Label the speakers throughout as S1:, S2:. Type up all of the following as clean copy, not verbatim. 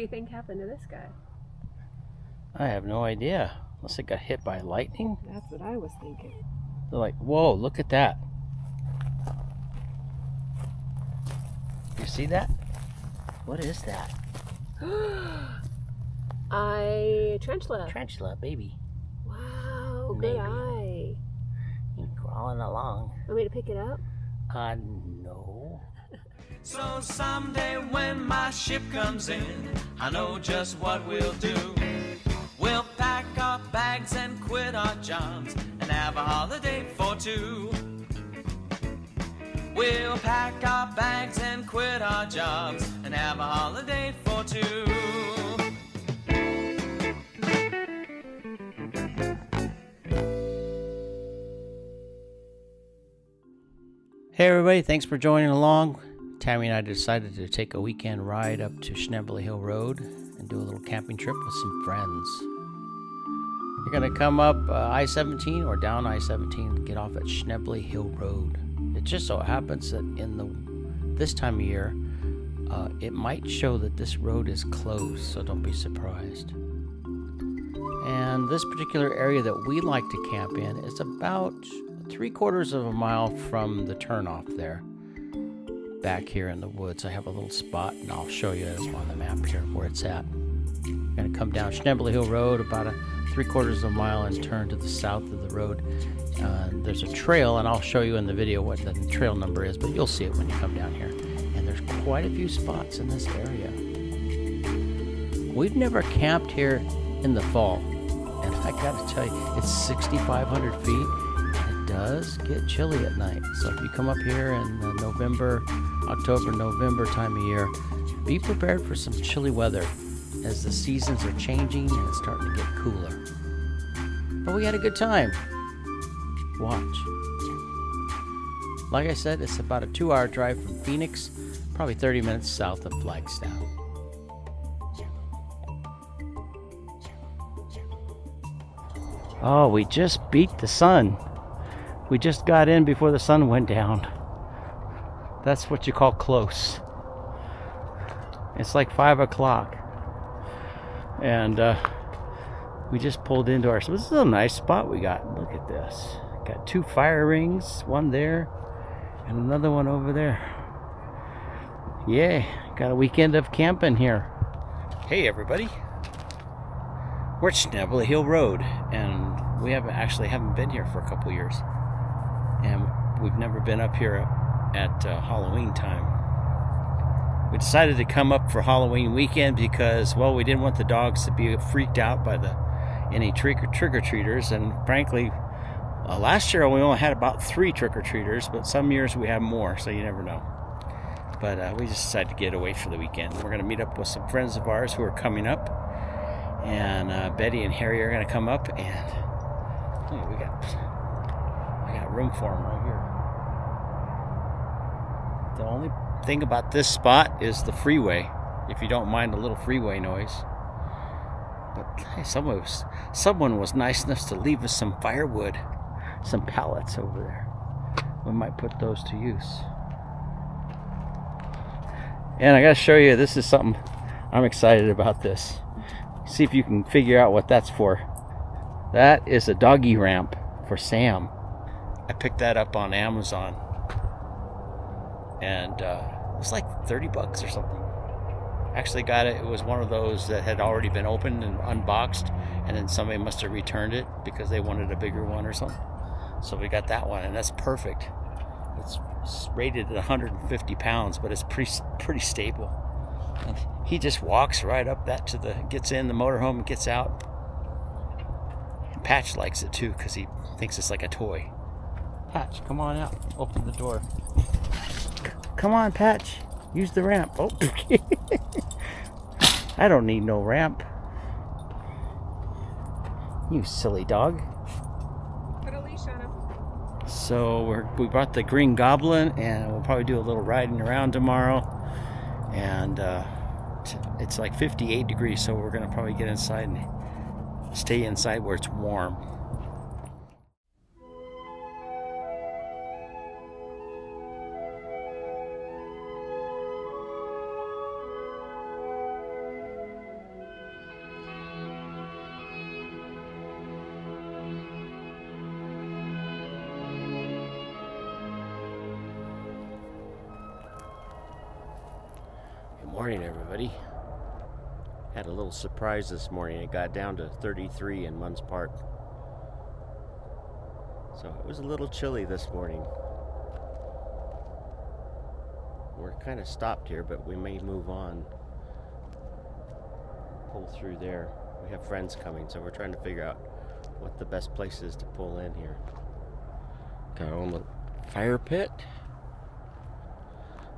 S1: do you think happened to this guy?
S2: I have no idea. Unless it got hit by lightning.
S1: That's what I was thinking.
S2: They're like, whoa, look at that. You see that? What is that?
S1: Tarantula.
S2: Tarantula, baby.
S1: Wow,
S2: Maybe.
S1: good eye.
S2: You're crawling along.
S1: Want me to pick it up?
S2: No.
S3: So someday when my ship comes in, I know just what we'll do. We'll pack our bags and quit our jobs and have a holiday for two. We'll pack our bags and quit our jobs and have a holiday for two.
S2: Hey everybody, thanks for joining along. Tammy and I decided to take a weekend ride up to Schnebly Hill Road and do a little camping trip with some friends. You're going to come up I-17 or down I-17 and get off at Schnebly Hill Road. It just so happens that this time of year, it might show that this road is closed, so don't be surprised. And this particular area that we like to camp in is about 3/4 of a mile from the turnoff there. Back here in the woods, I have a little spot, and I'll show you this on the map here where it's at. You're going to come down Schnebly Hill Road about a 3/4 of a mile and turn to the south of the road. There's a trail, and I'll show you in the video what the trail number is, but you'll see it when you come down here. And there's quite a few spots in this area. We've never camped here in the fall, and I gotta tell you, it's 6,500 feet. It does get chilly at night. So if you come up here in the October, November time of year, be prepared for some chilly weather as the seasons are changing and it's starting to get cooler. But we had a good time. Watch. Like I said, it's about a 2-hour drive from Phoenix, probably 30 minutes south of Flagstaff. Oh, we just beat the sun. We just got in before the sun went down. That's what you call close. It's like 5 o'clock. And we just pulled into our... This is a nice spot we got. Look at this. Got 2 fire rings. One there and another one over there. Yeah, got a weekend of camping here. Hey everybody. We're at Schnebly Hill Road. And we haven't been here for a couple years. And we've never been up here at Halloween time. We decided to come up for Halloween weekend because, well, we didn't want the dogs to be freaked out by any trick-or-treaters. And frankly, last year we only had about 3 trick-or-treaters, but some years we have more, so you never know. But we just decided to get away for the weekend. We're going to meet up with some friends of ours who are coming up. And Betty and Harry are going to come up, and I got room for them right here. The only thing about this spot is the freeway, if you don't mind a little freeway noise. But hey, someone was nice enough to leave us some firewood, some pallets over there. We might put those to use. And I got to show you, this is something I'm excited about. This. See if you can figure out what that's for. That is a doggy ramp for Sam. I picked that up on Amazon, and it was like $30 or something. Actually got it. It was one of those that had already been opened and unboxed, and then somebody must have returned it because they wanted a bigger one or something. So we got that one, and that's perfect. It's rated at 150 pounds, but it's pretty stable. And he just walks right up that gets in the motorhome and gets out. And Patch likes it too because he thinks it's like a toy. Patch, come on out. Open the door. Come on, Patch. Use the ramp. Oh, I don't need no ramp. You silly dog.
S1: Put a leash on him.
S2: So we brought the Green Goblin, and we'll probably do a little riding around tomorrow. And it's like 58 degrees, so we're going to probably get inside and stay inside where it's warm. Morning, everybody. Had a little surprise this morning. It got down to 33 in Munds Park. So it was a little chilly this morning. We're kind of stopped here, but we may move on. Pull through there. We have friends coming, so we're trying to figure out what the best place is to pull in here. Got our own little fire pit.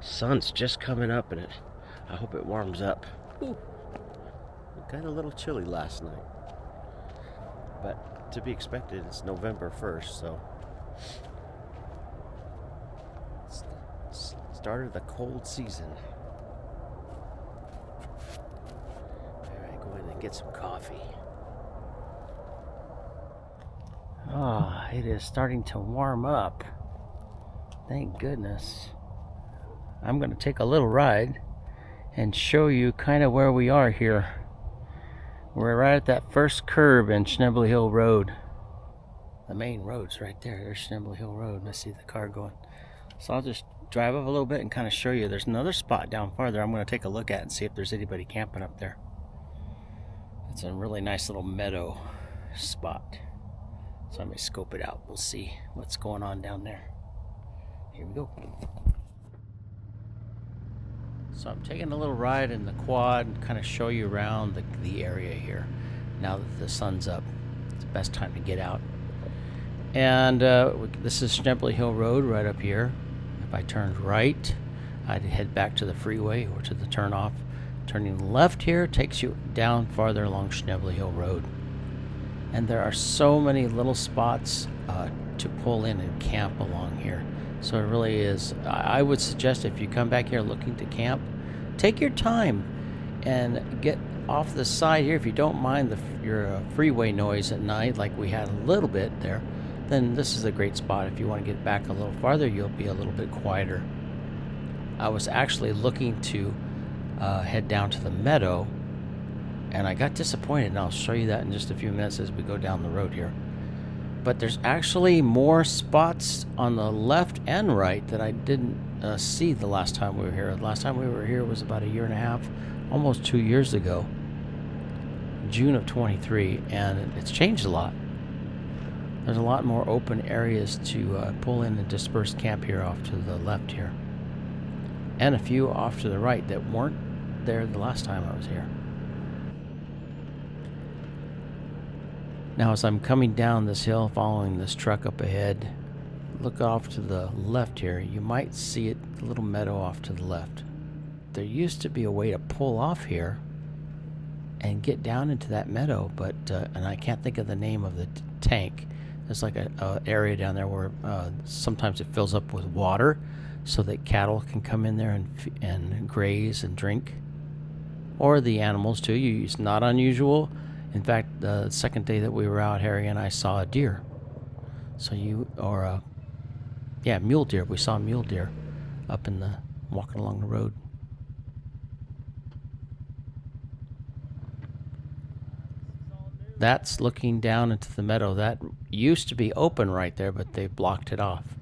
S2: Sun's just coming up and I hope it warms up. Ooh. It got a little chilly last night, but to be expected. It's November 1st, so it's the start of the cold season. Alright, go in and get some coffee. Ah, it is starting to warm up. Thank goodness. I'm going to take a little ride and show you kind of where we are here. We're right at that first curve in Schnebly Hill Road. The main road's right there. There's Schnebly Hill Road. I see the car going. So I'll just drive up a little bit and kind of show you. There's another spot down farther I'm going to take a look at and see if there's anybody camping up there. It's a really nice little meadow spot. So let me scope it out. We'll see what's going on down there. Here we go. So I'm taking a little ride in the quad and kind of show you around the area here. Now that the sun's up, it's the best time to get out. And this is Schnebly Hill Road right up here. If I turned right, I'd head back to the freeway or to the turnoff. Turning left here takes you down farther along Schnebly Hill Road. And there are so many little spots to pull in and camp along here. So it really is, I would suggest if you come back here looking to camp, take your time and get off the side here. If you don't mind your freeway noise at night, like we had a little bit there, then this is a great spot. If you want to get back a little farther, you'll be a little bit quieter. I was actually looking to head down to the meadow, and I got disappointed, and I'll show you that in just a few minutes as we go down the road here. But there's actually more spots on the left and right that I didn't see the last time we were here. The last time we were here was about 1.5 years, almost 2 years ago, June of 23, and it's changed a lot. There's a lot more open areas to pull in and disperse camp here off to the left here, and a few off to the right that weren't there the last time I was here. Now as I'm coming down this hill following this truck up ahead, look off to the left here. You might see it, a little meadow off to the left. There used to be a way to pull off here and get down into that meadow, but and I can't think of the name of the tank. There's like a area down there where sometimes it fills up with water so that cattle can come in there and graze and drink, or the animals too. It's not unusual. In fact, the second day that we were out, Harry and I saw a deer. Mule deer. We saw a mule deer up walking along the road. That's looking down into the meadow. That used to be open right there, but they blocked it off.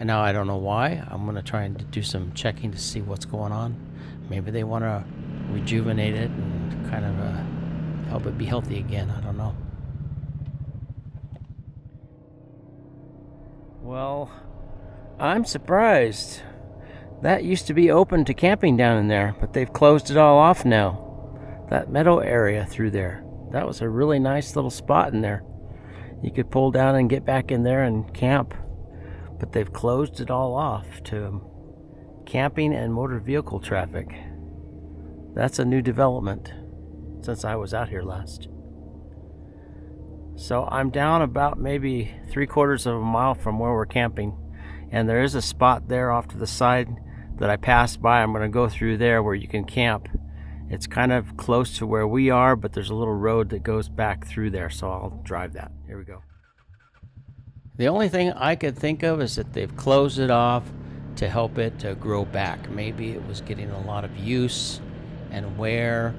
S2: And now I don't know why. I'm going to try and do some checking to see what's going on. Maybe they want to rejuvenate it and kind of help it be healthy again. I don't know. Well, I'm surprised. That used to be open to camping down in there, but they've closed it all off now. That meadow area through there. That was a really nice little spot in there. You could pull down and get back in there and camp, but they've closed it all off to camping and motor vehicle traffic. That's a new development since I was out here last. So I'm down about maybe 3/4 of a mile from where we're camping, and there is a spot there off to the side that I passed by. I'm going to go through there where you can camp. It's kind of close to where we are, but there's a little road that goes back through there, so I'll drive that. Here we go. The only thing I could think of is that they've closed it off to help it to grow back. Maybe it was getting a lot of use and wear,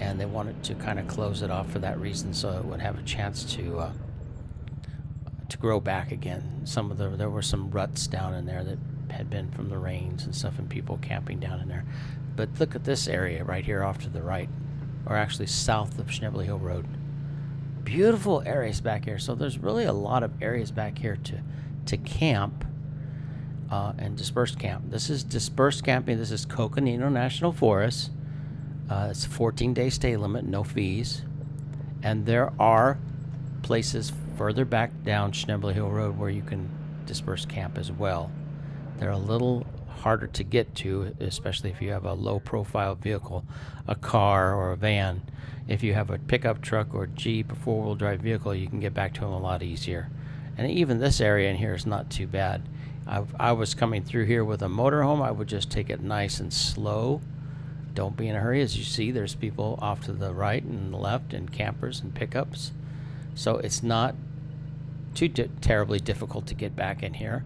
S2: and they wanted to kind of close it off for that reason, so it would have a chance to grow back again. There were some ruts down in there that had been from the rains and stuff and people camping down in there. But look at this area right here off to the right, or actually south of Schnebly Hill Road. Beautiful areas back here. So there's really a lot of areas back here to camp and dispersed camp. This is dispersed camping. This is Coconino National Forest. It's a 14-day stay limit, no fees. And there are places further back down Schnebly Hill Road where you can disperse camp as well. They're a little harder to get to, especially if you have a low-profile vehicle, a car or a van. If you have a pickup truck or Jeep or four-wheel drive vehicle, you can get back to them a lot easier. And even this area in here is not too bad. I was coming through here with a motorhome. I would just take it nice and slow. Don't be in a hurry. As you see, there's people off to the right and the left and campers and pickups. So it's not too terribly difficult to get back in here.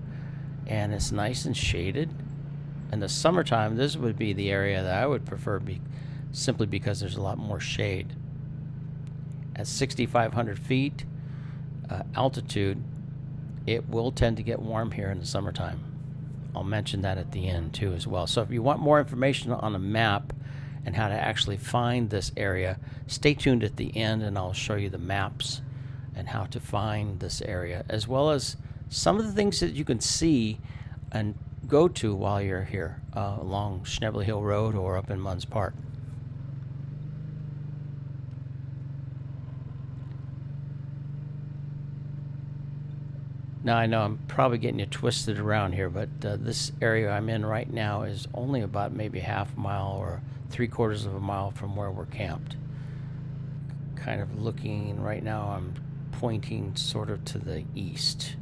S2: And it's nice and shaded. In the summertime, this would be the area that I would prefer simply because there's a lot more shade. At 6,500 feet altitude, it will tend to get warm here in the summertime. I'll mention that at the end too as well. So if you want more information on a map and how to actually find this area, stay tuned at the end and I'll show you the maps and how to find this area, as well as some of the things that you can see and go to while you're here along Schnebly Hill Road or up in Munds Park. Now I know I'm probably getting you twisted around here, but this area I'm in right now is only about maybe half a mile or 3/4 of a mile from where we're camped. Kind of looking right now, I'm pointing sort of to the east,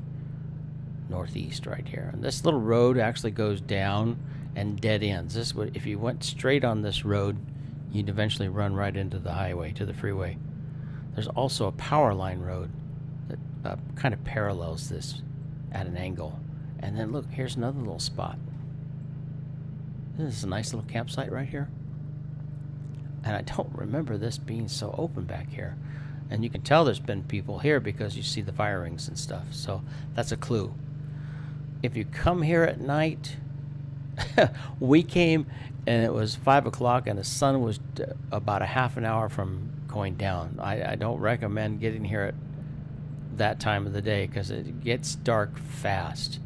S2: northeast right here. And this little road actually goes down and dead ends. This would, if you went straight on this road, you'd eventually run right into the highway, to the freeway. There's also a power line road that kind of parallels this at an angle. And then look, here's another little spot. This is a nice little campsite right here. And I don't remember this being so open back here. And you can tell there's been people here because you see the fire rings and stuff. So that's a clue. If you come here at night, we came and it was 5 o'clock and the sun was about a half an hour from going down. I don't recommend getting here at that time of the day because it gets dark fast.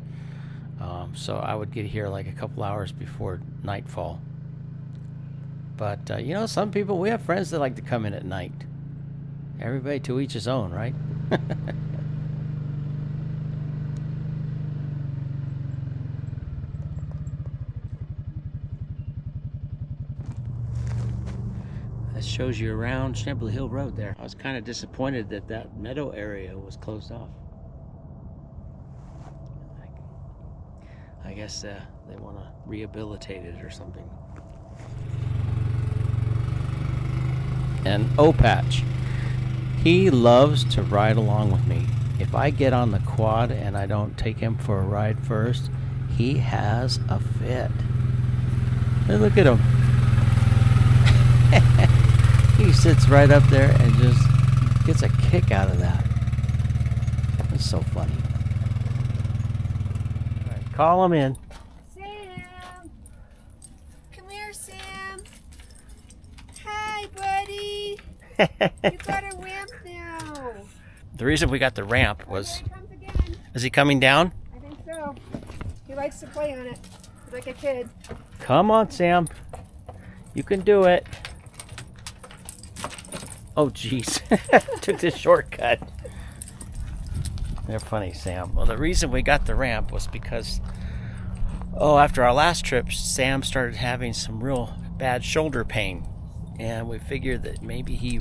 S2: So I would get here like a couple hours before nightfall. But you know, some people, we have friends that like to come in at night. Everybody to each his own, right? That shows you around Schnebly Hill Road there. I was kind of disappointed that that meadow area was closed off. I guess they want to rehabilitate it or something. And Opatch, he loves to ride along with me. If I get on the quad and I don't take him for a ride first, he has a fit. Hey, look at him. He sits right up there and just gets a kick out of that. It's so funny. All right, call him in.
S1: Sam! Come here, Sam! Hi, buddy! You got a ramp now!
S2: The reason we got the ramp was...
S1: Here he comes again.
S2: Is he coming down?
S1: I think so. He likes to play on it. He's like a kid.
S2: Come on, Sam. You can do it. Oh, jeez. Took this shortcut. They're funny, Sam. Well, the reason we got the ramp was because, after our last trip, Sam started having some real bad shoulder pain. And we figured that maybe he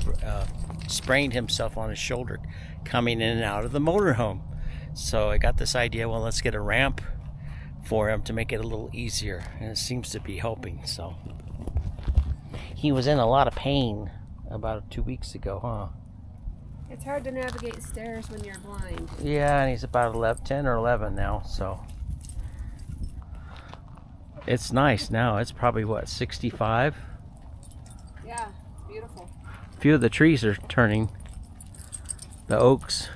S2: sprained himself on his shoulder coming in and out of the motorhome. So I got this idea, well, let's get a ramp for him to make it a little easier. And it seems to be helping, so. He was in a lot of pain about 2 weeks ago, huh?
S1: It's hard to navigate stairs when you're blind.
S2: Yeah, and he's about 10 or 11 now, so. It's nice now. It's probably, 65?
S1: Yeah, beautiful.
S2: A few of the trees are turning. The oaks,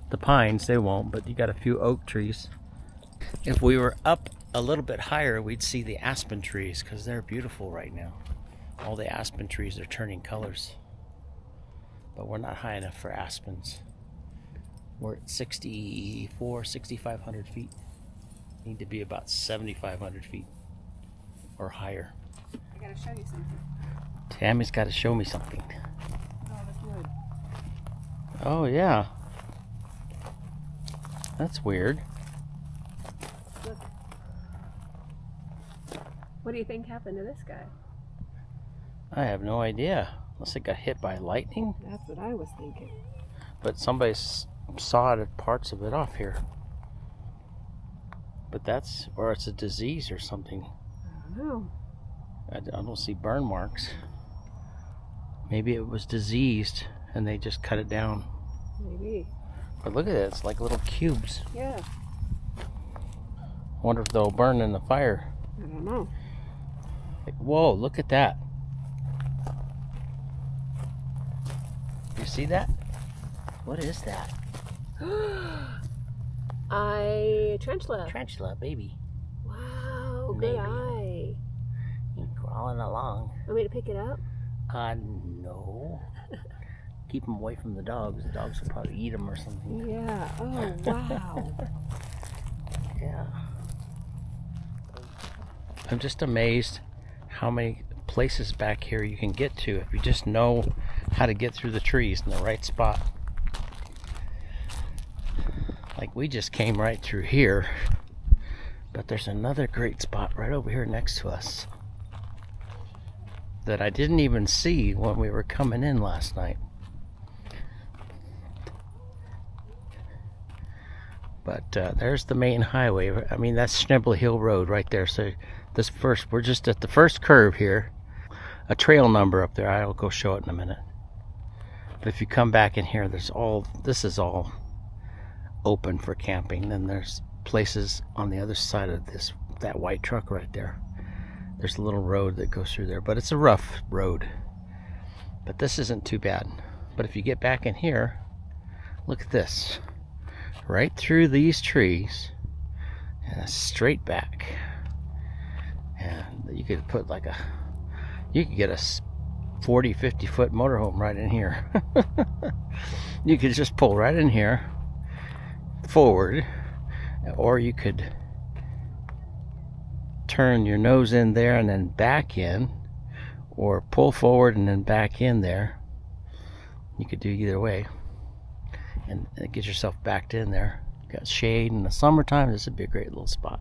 S2: the pines, they won't, but you got a few oak trees. If we were up a little bit higher, we'd see the aspen trees because they're beautiful right now. All the aspen trees are turning colors. But we're not high enough for aspens. We're at 6,500 feet. Need to be about 7,500 feet or higher.
S1: I gotta show you something.
S2: Tammy's got to show me something.
S1: Oh, that's wood.
S2: Oh, yeah. That's weird.
S1: Look. What do you think happened to this guy?
S2: I have no idea. Unless it got hit by lightning.
S1: That's what I was thinking.
S2: But somebody sawed parts of it off here. But that's, or it's a disease or something.
S1: I don't know.
S2: I don't see burn marks. Maybe it was diseased and they just cut it down.
S1: Maybe.
S2: But look at it, it's like little cubes.
S1: Yeah.
S2: Wonder if they'll burn in the fire.
S1: I don't know.
S2: Like, whoa, look at that. You see that? What is that?
S1: Tarantula.
S2: Tarantula, baby.
S1: Wow,
S2: Maybe.
S1: good eye.
S2: He's crawling along.
S1: Want me to pick it up?
S2: No. Keep him away from the dogs. The dogs will probably eat him or something.
S1: Yeah. Oh, wow.
S2: Yeah. I'm just amazed how many places back here you can get to if you just know how to get through the trees in the right spot. Like we just came right through here, but there's another great spot right over here next to us that I didn't even see when we were coming in last night. But there's the main highway. I mean, that's Schnebly Hill Road right there. So we're just at the first curve here. A trail number up there. I'll go show it in a minute. But if you come back in here, this is all open for camping. Then there's places on the other side of that white truck right there. There's a little road that goes through there, but it's a rough road. But this isn't too bad. But if you get back in here, look at this. Right through these trees and straight back. And you could put you could get a 40, 50 foot motorhome right in here. You could just pull right in here forward, or you could turn your nose in there and then back in, or pull forward and then back in there. You could do either way and get yourself backed in there. Got shade in the summertime. This would be a great little spot.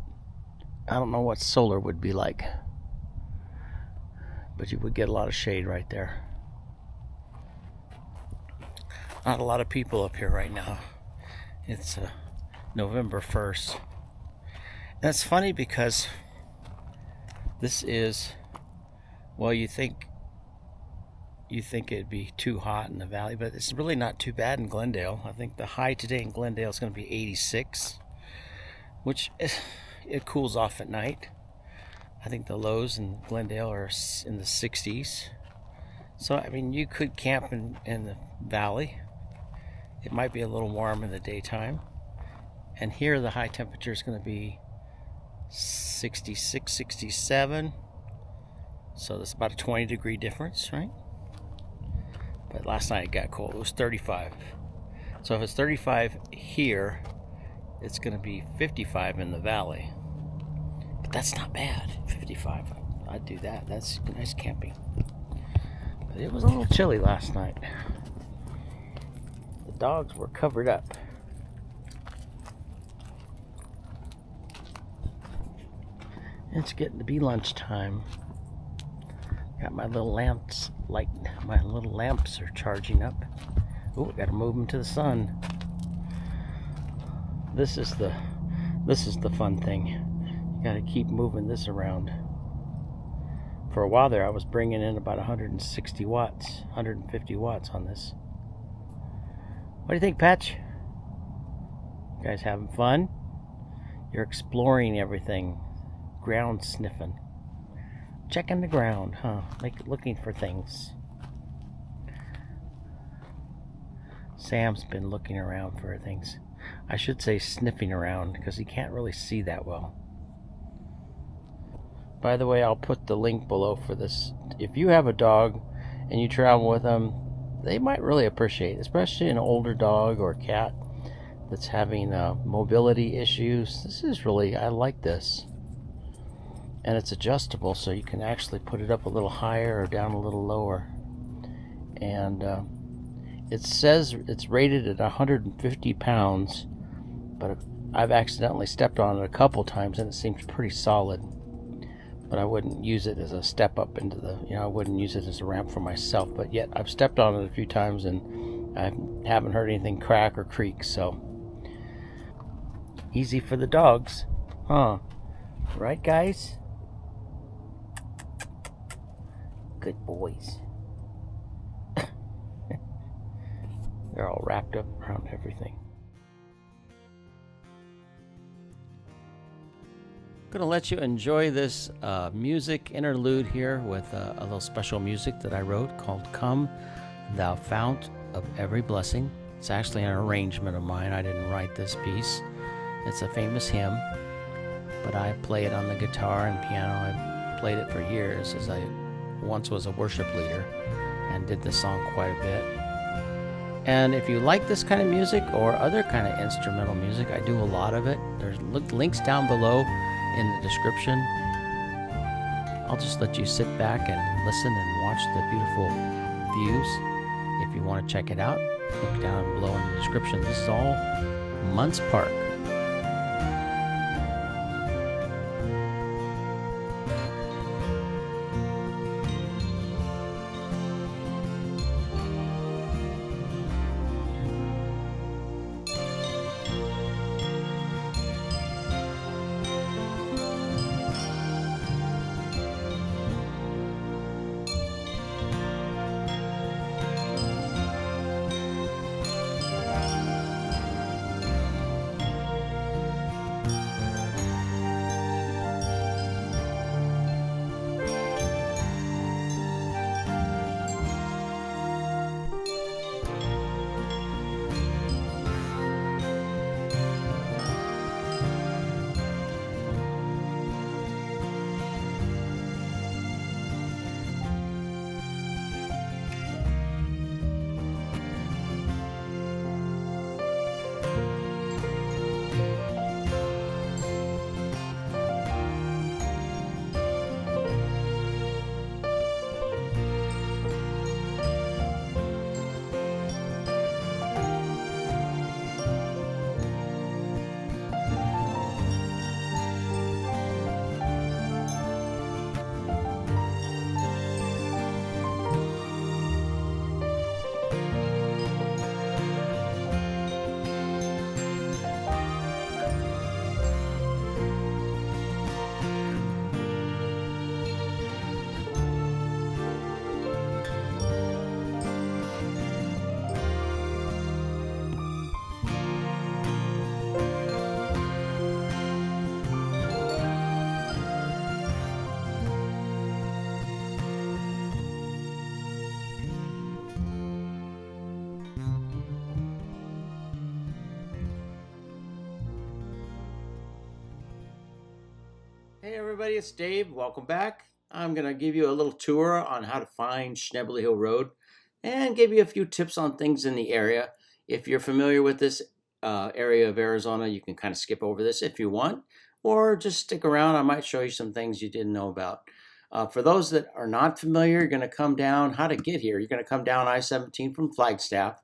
S2: I don't know what solar would be like, but you would get a lot of shade right there. Not a lot of people up here right now. It's November 1st. That's funny because this is, well, you think it'd be too hot in the valley, but it's really not too bad in Glendale. I think the high today in Glendale is going to be 86, which it cools off at night. I think the lows in Glendale are in the 60s. So, I mean, you could camp in the valley. It might be a little warm in the daytime. And here the high temperature is going to be 66, 67. So that's about a 20-degree difference, right? But last night it got cold. It was 35. So if it's 35 here, it's going to be 55 in the valley. But that's not bad. 55. I'd do that. That's nice camping. But it was a little chilly last night. The dogs were covered up. It's getting to be lunchtime. Got my little lamps, my little lamps are charging up. Oh, gotta move them to the sun. This is the fun thing. You gotta keep moving this around. For a while there, I was bringing in about 160 watts, 150 watts on this. What do you think, Patch? You guys having fun? You're exploring everything, ground sniffing. Checking the ground, huh? Looking for things. Sam's been looking around for things. I should say sniffing around, because he can't really see that well. By the way, I'll put the link below for this. If you have a dog and you travel with them, they might really appreciate it, especially an older dog or cat that's having mobility issues. This is really, I like this. And it's adjustable, so you can actually put it up a little higher or down a little lower. And it says it's rated at 150 pounds, but I've accidentally stepped on it a couple times and it seems pretty solid. But I wouldn't use it as a step up into the, I wouldn't use it as a ramp for myself. But yet I've stepped on it a few times and I haven't heard anything crack or creak. So easy for the dogs, huh? Right, guys? Good boys. They're all wrapped up around everything. Gonna let you enjoy this music interlude here with a little special music that I wrote called Come Thou Fount of Every Blessing. It's actually an arrangement of mine. I didn't write this piece. It's a famous hymn, but I play it on the guitar and piano. I've played it for years, as I once was a worship leader and did this song quite a bit. And if you like this kind of music or other kind of instrumental music, I do a lot of it. There's links down below in the description. I'll just let you sit back and listen and watch the beautiful views. If you want to check it out, look down below in the description. This is all Munds Park. Hey everybody, it's Dave. Welcome back. I'm going to give you a little tour on how to find Schnebly Hill Road and give you a few tips on things in the area. If you're familiar with this area of Arizona, you can kind of skip over this if you want, or just stick around. I might show you some things you didn't know about. For those that are not familiar, you're going to come down, how to get here. You're going to come down I-17 from Flagstaff,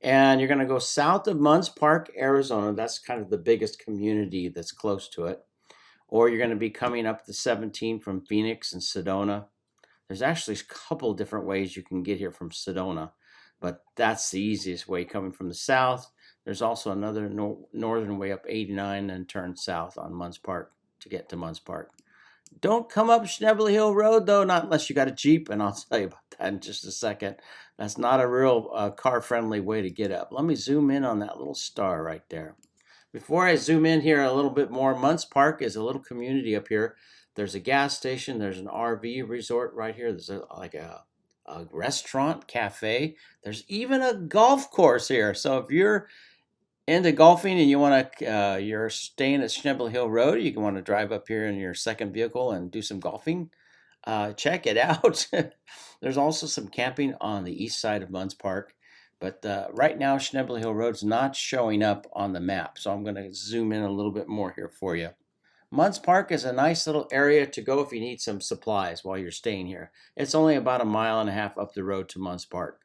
S2: and you're going to go south of Munds Park, Arizona. That's kind of the biggest community that's close to it. Or you're going to be coming up the 17 from Phoenix and Sedona. There's actually a couple different ways you can get here from Sedona, but that's the easiest way coming from the south. There's also another northern way up 89 and turn south on Munds Park to get to Munds Park. Don't come up Schnebly Hill Road, though, not unless you got a Jeep, and I'll tell you about that in just a second. That's not a real car-friendly way to get up. Let me zoom in on that little star right there. Before I zoom in here a little bit more, Munds Park is a little community up here. There's a gas station. There's an RV resort right here. There's a restaurant, cafe. There's even a golf course here. So if you're into golfing and you want to, you're staying at Schnebly Hill Road, you can want to drive up here in your second vehicle and do some golfing, check it out. There's also some camping on the east side of Munds Park, but right now Schnebly Hill Road's not showing up on the map, so I'm going to zoom in a little bit more here for you. Munds Park is a nice little area to go if you need some supplies while you're staying here. It's only about 1.5 miles up the road to Munds Park.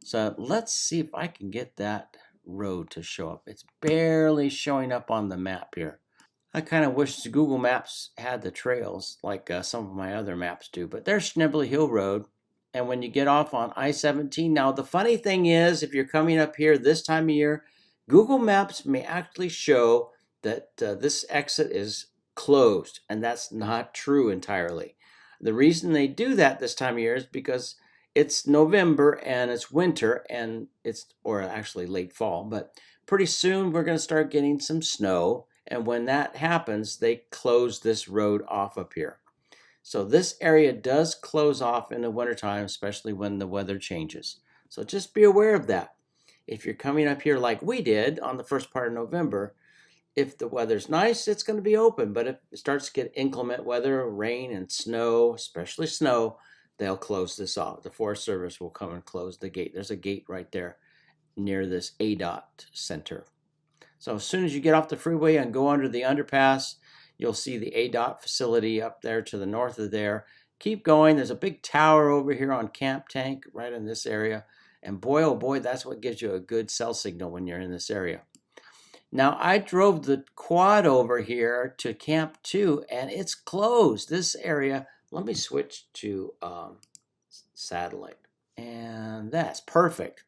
S2: So let's see if I can get that road to show up. It's barely showing up on the map here. I kind of wish the Google Maps had the trails like some of my other maps do, but there's Schnebly Hill Road. And when you get off on I-17, now the funny thing is, if you're coming up here this time of year, Google Maps may actually show that this exit is closed, and that's not true entirely. The reason they do that this time of year is because it's November and it's winter, and or actually late fall, but pretty soon we're going to start getting some snow, and when that happens, they close this road off up here. So this area does close off in the wintertime, especially when the weather changes. So just be aware of that. If you're coming up here like we did on the first part of November, if the weather's nice, it's going to be open. But if it starts to get inclement weather, rain and snow, especially snow, they'll close this off. The Forest Service will come and close the gate. There's a gate right there near this ADOT center. So as soon as you get off the freeway and go under the underpass, you'll see the ADOT facility up there to the north of there. Keep going. There's a big tower over here on Camp Tank right in this area. And boy, oh boy, that's what gives you a good cell signal when you're in this area. Now, I drove the quad over here to Camp 2, and it's closed. This area, let me switch to satellite. And that's perfect.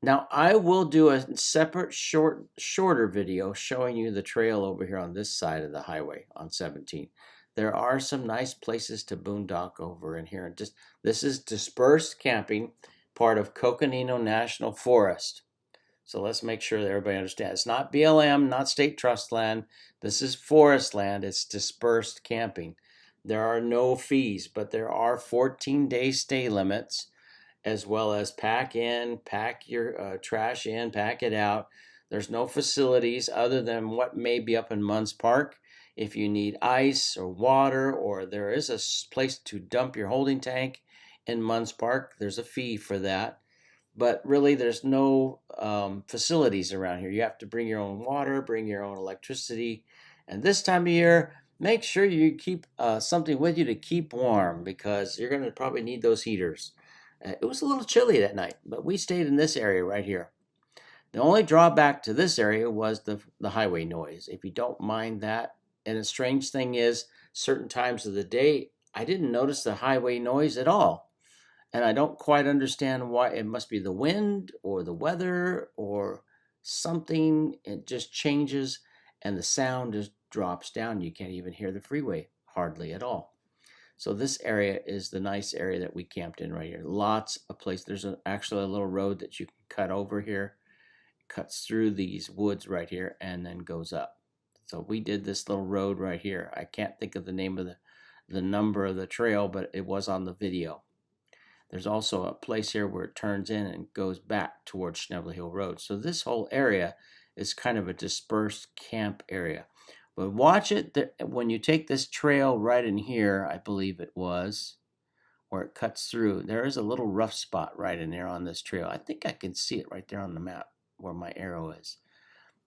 S2: Now, I will do a separate shorter video showing you the trail over here on this side of the highway on 17. There are some nice places to boondock over in here. This is dispersed camping, part of Coconino National Forest. So let's make sure that everybody understands. It's not BLM, not state trust land. This is forest land. It's dispersed camping. There are no fees, but there are 14-day stay limits, as well as pack in, pack your trash in, pack it out. There's no facilities other than what may be up in Munds Park. If you need ice or water, or there is a place to dump your holding tank in Munds Park, there's a fee for that. But really, there's no facilities around here. You have to bring your own water, bring your own electricity. And this time of year, make sure you keep something with you to keep warm, because you're going to probably need those heaters. It was a little chilly that night, but we stayed in this area right here. The only drawback to this area was the highway noise, if you don't mind that. And the strange thing is, certain times of the day, I didn't notice the highway noise at all. And I don't quite understand why. It must be the wind or the weather or something. It just changes and the sound just drops down. You can't even hear the freeway hardly at all. So this area is the nice area that we camped in right here. Lots of places. There's actually a little road that you can cut over here. Cuts through these woods right here and then goes up. So we did this little road right here. I can't think of the name of the number of the trail, but it was on the video. There's also a place here where it turns in and goes back towards Schnebly Hill Road. So this whole area is kind of a dispersed camp area. But watch it when you take this trail right in here, I believe it was, where it cuts through. There is a little rough spot right in there on this trail. I think I can see it right there on the map where my arrow is.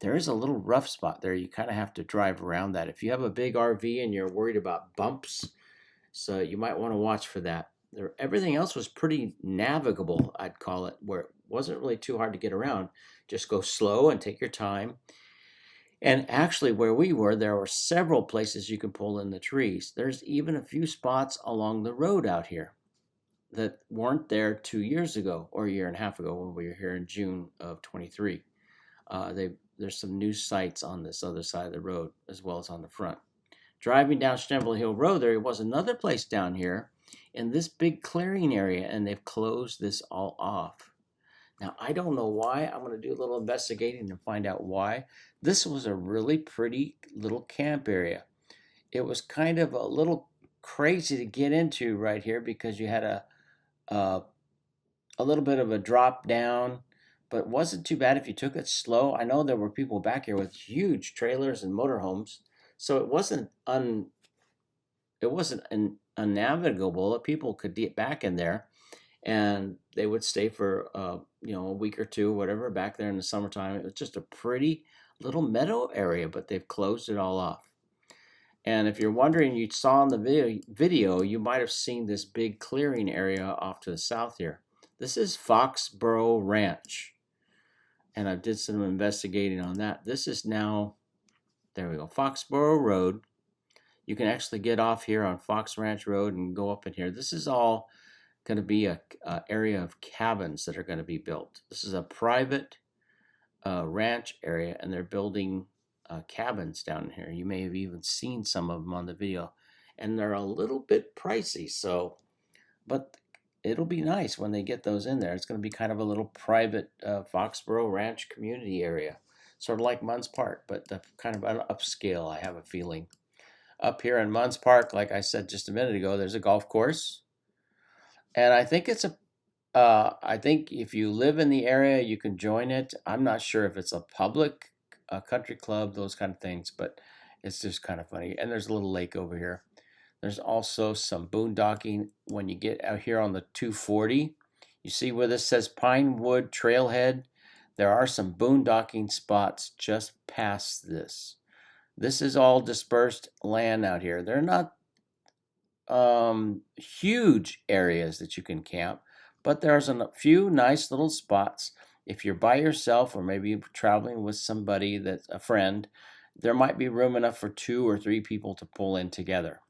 S2: There is a little rough spot there. You kind of have to drive around that. If you have a big RV and you're worried about bumps, so you might want to watch for that. Everything else was pretty navigable, I'd call it, where it wasn't really too hard to get around. Just go slow and take your time. And actually, where we were, there were several places you can pull in the trees. There's even a few spots along the road out here that weren't there 2 years ago or a year and a half ago when we were here in June of 23. There's some new sites on this other side of the road as well as on the front. Driving down Schnebly Hill Road, there was another place down here in this big clearing area, and they've closed this all off. Now, I don't know why. I'm going to do a little investigating and find out why. This was a really pretty little camp area. It was kind of a little crazy to get into right here because you had a little bit of a drop down, but it wasn't too bad if you took it slow. I know there were people back here with huge trailers and motorhomes, so it wasn't unnavigable. People could get back in there, and they would stay for a week or two, whatever, back there in the summertime. It was just a pretty little meadow area, but they've closed it all off. And if you're wondering, you saw in the video, you might have seen this big clearing area off to the south here. This is Foxborough Ranch, and I did some investigating on that. This is now, there we go, Foxborough Road. You can actually get off here on Fox Ranch Road and go up in here. This is all going to be a area of cabins that are going to be built. This is a private ranch area, and they're building cabins down here. You may have even seen some of them on the video, and they're a little bit pricey. But it'll be nice when they get those in there. It's going to be kind of a little private Foxborough Ranch community area, sort of like Munds Park, but kind of an upscale, I have a feeling. Up here in Munds Park, like I said just a minute ago, there's a golf course, and I think I think if you live in the area, you can join it. I'm not sure if it's a public country club, those kind of things, but it's just kind of funny. And there's a little lake over here. There's also some boondocking when you get out here on the 240. You see where this says Pinewood Trailhead? There are some boondocking spots just past this. This is all dispersed land out here. They're not huge areas that you can camp, but there's a few nice little spots. If you're by yourself or maybe you're traveling with somebody that's a friend, there might be room enough for 2 or 3 people to pull in together.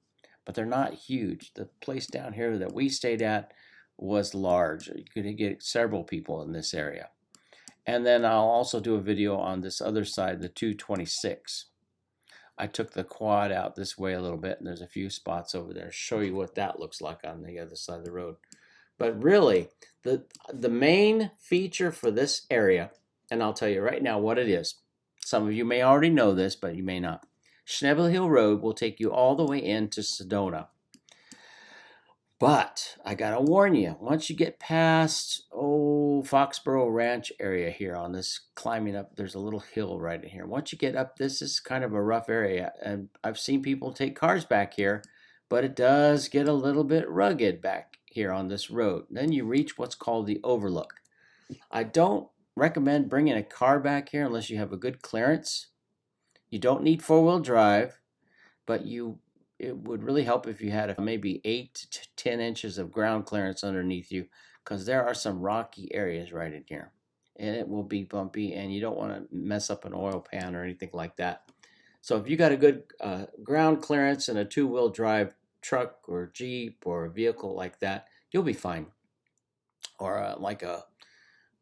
S2: But they're not huge. The place down here that we stayed at was large. You could get several people in this area. And then I'll also do a video on this other side, the 226. I took the quad out this way a little bit, and there's a few spots over there. Show you what that looks like on the other side of the road. But really, the main feature for this area, and I'll tell you right now what it is. Some of you may already know this, but you may not. Schnebly Hill Road will take you all the way into Sedona. But I gotta warn you, once you get past Foxborough Ranch area here on this climbing up, there's a little hill right in here. Once you get up, this is kind of a rough area, and I've seen people take cars back here, but it does get a little bit rugged back here on this road. Then you reach what's called the overlook. I don't recommend bringing a car back here unless you have a good clearance. You don't need 4-wheel drive, but it would really help if you had maybe 8 to 10 inches of ground clearance underneath you, because there are some rocky areas right in here, and it will be bumpy, and you don't want to mess up an oil pan or anything like that. So if you got a good ground clearance and a 2-wheel drive truck or Jeep or a vehicle like that, you'll be fine. Or like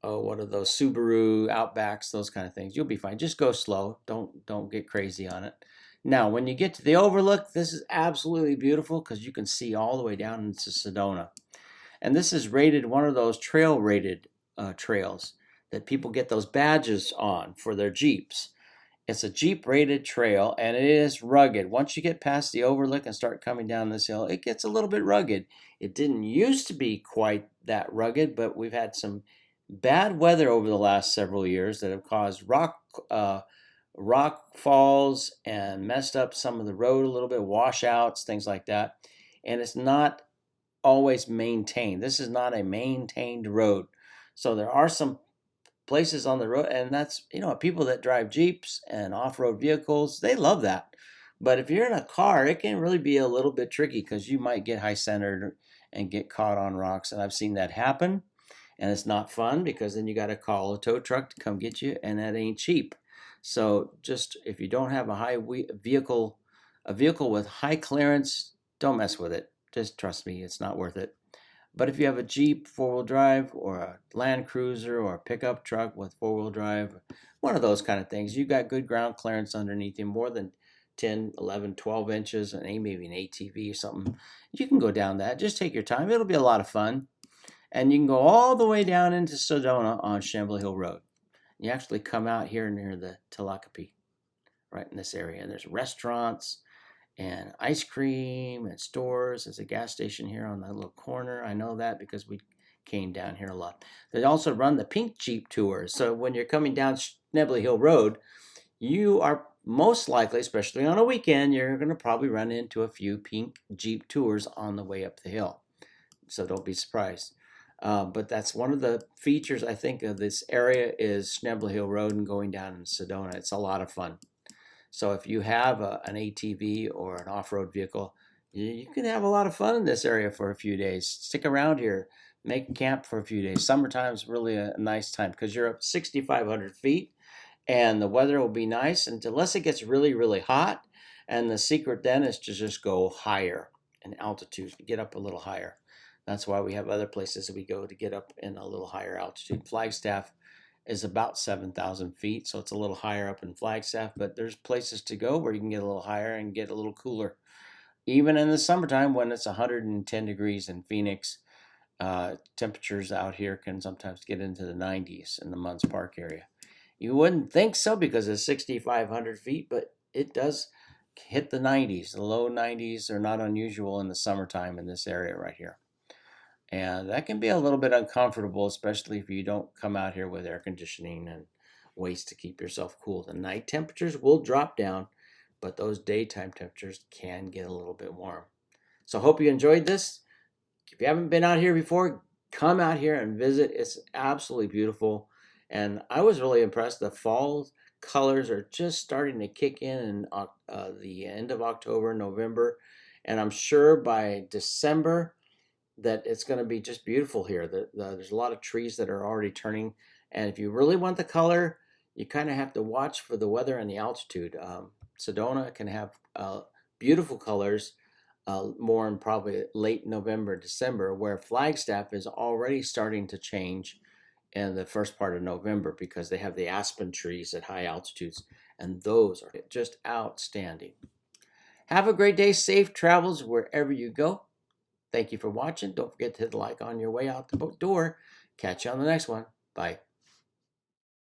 S2: one of those Subaru Outbacks, those kind of things, you'll be fine. Just go slow. Don't get crazy on it. Now, when you get to the overlook, this is absolutely beautiful because you can see all the way down into Sedona. And this is rated one of those trail-rated trails that people get those badges on for their Jeeps. It's a Jeep-rated trail, and it is rugged. Once you get past the overlook and start coming down this hill, it gets a little bit rugged. It didn't used to be quite that rugged, but we've had some bad weather over the last several years that have caused rock falls and messed up some of the road a little bit, washouts, things like that. And it's not always maintained. This is not a maintained road. So there are some places on the road, and that's, people that drive Jeeps and off-road vehicles, they love that. But if you're in a car, it can really be a little bit tricky because you might get high-centered and get caught on rocks. And I've seen that happen, and it's not fun because then you got to call a tow truck to come get you, and that ain't cheap. So just if you don't have a vehicle with high clearance, don't mess with it. Just trust me, it's not worth it. But if you have a Jeep 4-wheel drive or a Land Cruiser or a pickup truck with 4-wheel drive, one of those kind of things, you got good ground clearance underneath you, more than 10, 11, 12 inches, and maybe an ATV or something, you can go down that. Just take your time. It'll be a lot of fun. And you can go all the way down into Sedona on Schnebly Hill Road. You actually come out here near the Tlaquepaque, right in this area. And there's restaurants and ice cream and stores. There's a gas station here on that little corner. I know that because we came down here a lot. They also run the pink Jeep tours. So when you're coming down Schnebly Hill Road, you are most likely, especially on a weekend, you're going to probably run into a few pink Jeep tours on the way up the hill. So don't be surprised. But that's one of the features, I think, of this area is Schnebly Hill Road and going down in Sedona. It's a lot of fun. So if you have an ATV or an off-road vehicle, you can have a lot of fun in this area for a few days. Stick around here, make camp for a few days. Summertime is really a nice time because you're up 6,500 feet and the weather will be nice unless it gets really, really hot. And the secret then is to just go higher in altitude, get up a little higher. That's why we have other places that we go to get up in a little higher altitude. Flagstaff is about 7,000 feet, so it's a little higher up in Flagstaff, but there's places to go where you can get a little higher and get a little cooler. Even in the summertime when it's 110 degrees in Phoenix, temperatures out here can sometimes get into the 90s in the Munds Park area. You wouldn't think so because it's 6,500 feet, but it does hit the 90s. The low 90s are not unusual in the summertime in this area right here. And that can be a little bit uncomfortable, especially if you don't come out here with air conditioning and ways to keep yourself cool. The night temperatures will drop down, but those daytime temperatures can get a little bit warm. So I hope you enjoyed this. If you haven't been out here before, come out here and visit. It's absolutely beautiful. And I was really impressed. The fall colors are just starting to kick in the end of October, November. And I'm sure by December that it's going to be just beautiful here. There's a lot of trees that are already turning. And if you really want the color, you kind of have to watch for the weather and the altitude. Sedona can have beautiful colors more in probably late November, December, where Flagstaff is already starting to change in the first part of November because they have the aspen trees at high altitudes, and those are just outstanding. Have a great day. Safe travels wherever you go. Thank you for watching. Don't forget to hit the like on your way out the door. Catch you on the next one. Bye.